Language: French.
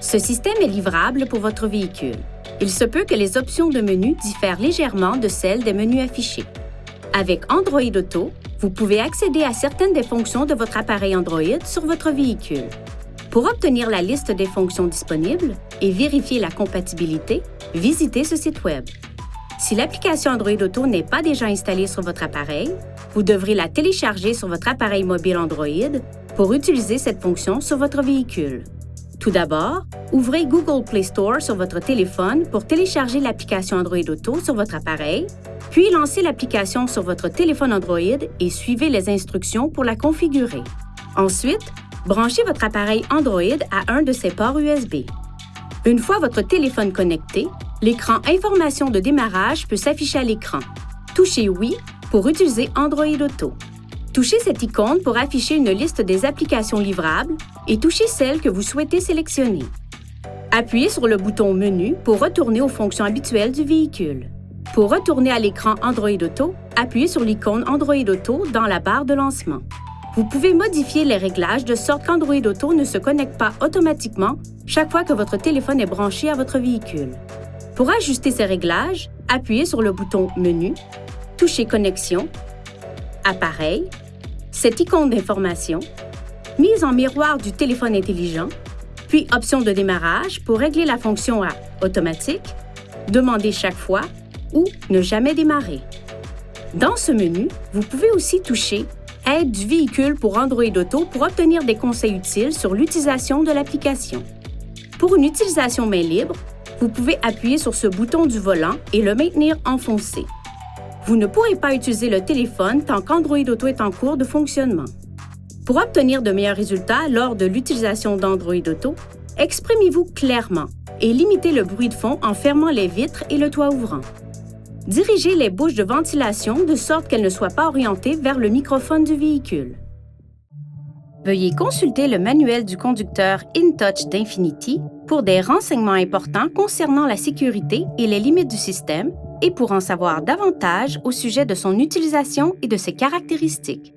Ce système est livrable pour votre véhicule. Il se peut que les options de menu diffèrent légèrement de celles des menus affichés. Avec Android Auto, vous pouvez accéder à certaines des fonctions de votre appareil Android sur votre véhicule. Pour obtenir la liste des fonctions disponibles et vérifier la compatibilité, visitez ce site Web. Si l'application Android Auto n'est pas déjà installée sur votre appareil, vous devrez la télécharger sur votre appareil mobile Android pour utiliser cette fonction sur votre véhicule. Tout d'abord, ouvrez Google Play Store sur votre téléphone pour télécharger l'application Android Auto sur votre appareil, puis lancez l'application sur votre téléphone Android et suivez les instructions pour la configurer. Ensuite, branchez votre appareil Android à un de ses ports USB. Une fois votre téléphone connecté, l'écran Information de démarrage peut s'afficher à l'écran. Touchez Oui pour utiliser Android Auto. Touchez cette icône pour afficher une liste des applications livrables et touchez celle que vous souhaitez sélectionner. Appuyez sur le bouton Menu pour retourner aux fonctions habituelles du véhicule. Pour retourner à l'écran Android Auto, appuyez sur l'icône Android Auto dans la barre de lancement. Vous pouvez modifier les réglages de sorte qu'Android Auto ne se connecte pas automatiquement chaque fois que votre téléphone est branché à votre véhicule. Pour ajuster ces réglages, appuyez sur le bouton Menu, touchez Connexion, Appareil, cette icône d'information, mise en miroir du téléphone intelligent, puis Options de démarrage pour régler la fonction à Automatique, Demander chaque fois ou Ne jamais démarrer. Dans ce menu, vous pouvez aussi toucher Aide du véhicule pour Android Auto pour obtenir des conseils utiles sur l'utilisation de l'application. Pour une utilisation main libre, vous pouvez appuyer sur ce bouton du volant et le maintenir enfoncé. Vous ne pourrez pas utiliser le téléphone tant qu'Android Auto est en cours de fonctionnement. Pour obtenir de meilleurs résultats lors de l'utilisation d'Android Auto, exprimez-vous clairement et limitez le bruit de fond en fermant les vitres et le toit ouvrant. Dirigez les bouches de ventilation de sorte qu'elles ne soient pas orientées vers le microphone du véhicule. Veuillez consulter le manuel du conducteur InTouch d'Infinity pour des renseignements importants concernant la sécurité et les limites du système et pour en savoir davantage au sujet de son utilisation et de ses caractéristiques.